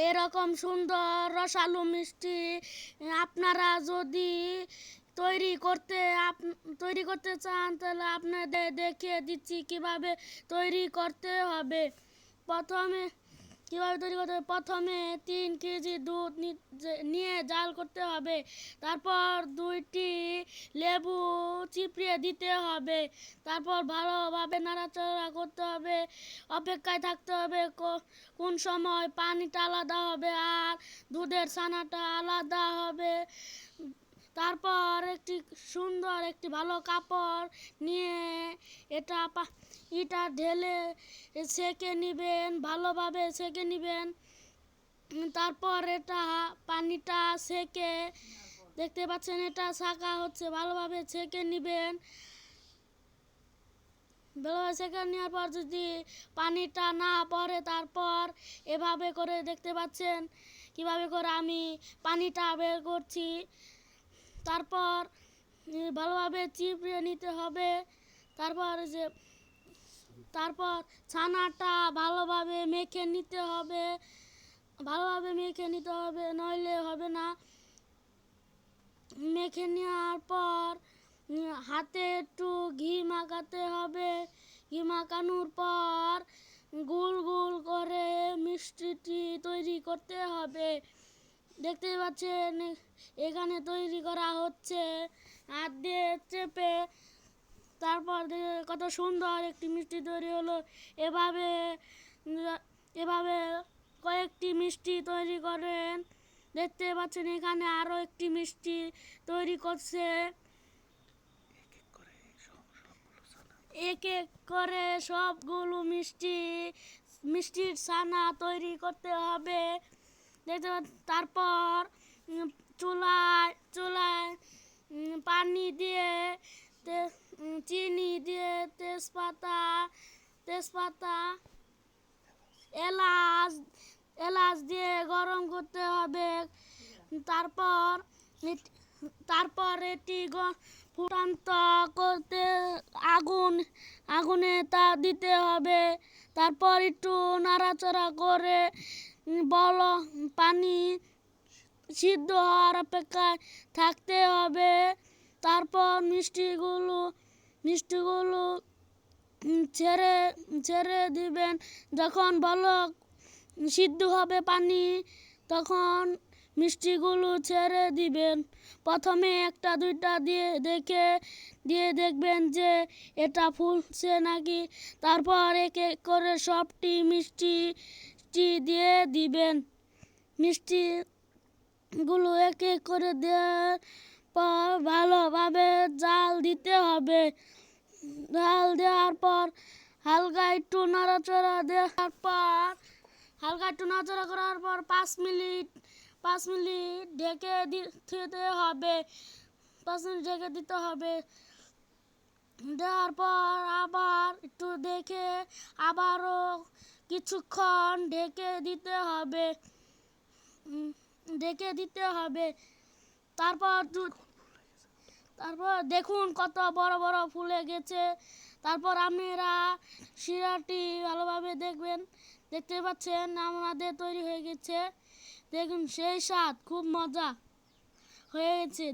এরকম সুন্দর রসালো মিষ্টি আপনারা যদি তৈরি করতে চান তাহলে আপনাদের দেখিয়ে দিচ্ছি কিভাবে তৈরি করতে হবে। প্রথমে 3 কেজি দুধ নিয়ে জাল করতে হবে। তারপর 2টি লেবু চিপড়িয়ে দিতে হবে। তারপর ভালোভাবে নাড়াচাড়া করতে হবে, অপেক্ষায় থাকতে হবে কোন সময় পানিটা আলাদা হবে আর দুধের ছানাটা আলাদা হবে। তারপর একটি ভালো কাপড় নিয়ে এটা ঢেলে সেঁকে নেবেন, ভালোভাবে সেঁকে নেবেন। তারপর পানিটা সেঁকে দেখতে পাচ্ছেন এটা ছাঁকা হচ্ছে, ভালোভাবে ছেঁকে নেবেন। ভালোভাবে ছেঁকে নেওয়ার পর যদি পানিটা না পড়ে তারপর এভাবে করে দেখতে পাচ্ছেন কিভাবে করে আমি পানিটা বের করছি। তারপর ভালোভাবে চিপড়ে নিতে হবে। তারপর ছানাটা ভালোভাবে মেখে নিতে হবে, নইলে হবে না। মেখে নেওয়ার পর হাতে একটু ঘি মাখাতে হবে। ঘি মাখানোর পর গোল গোল করে মিষ্টিটি তৈরি করতে হবে। দেখতে পাচ্ছেন এখানে তৈরি করা হচ্ছে হাত দিয়ে চেপে। তারপর কত সুন্দর একটি মিষ্টি তৈরি হলো। এভাবে কয়েকটি মিষ্টি তৈরি করেন। দেখতে পাচ্ছেন এখানে আরো একটি মিষ্টি তৈরি করছে। এক এক করে সবগুলো মিষ্টির ছানা তৈরি করতে হবে। তারপর চুলায় পানি দিয়ে চিনি দিয়ে তেজপাতা এলাচ দিয়ে গরম করতে হবে। তারপর এটি ফুটান্ত করতে আগুনে তা দিতে হবে। তারপর একটু নাড়াচাড়া করে পানি সিদ্ধ হওয়ার অপেক্ষায় থাকতে হবে। তারপর মিষ্টিগুলো ছেড়ে দিবেন। যখন সিদ্ধ হবে পানি তখন মিষ্টিগুলো ছেড়ে দিবেন। প্রথমে 1-2টা দিয়ে দেখবেন যে এটা ফুলছে নাকি। তারপর এক এক করে সবটি মিষ্টি দিয়ে দিবেন। মিষ্টিগুলো এক এক করে দেওয়ার পর ভালোভাবে জাল দিতে হবে। জাল দেওয়ার পর হালকা একটু নাড়াচাড়া করার পর 5 মিনিট ঢেকে দিতে হবে। 5 মিনিট ঢেকে দিতে হবে। দেওয়ার পর আবার একটু দেখে আবারও কিছুক্ষণ ঢেকে দিতে হবে। তারপর দেখুন কত বড় বড় ফুলে গেছে। তারপর আপনারা শিরাটি ভালোভাবে দেখতে পাচ্ছেন আমাদের তৈরি হয়ে গেছে। দেখুন সেই স্বাদ, খুব মজা হয়েছে।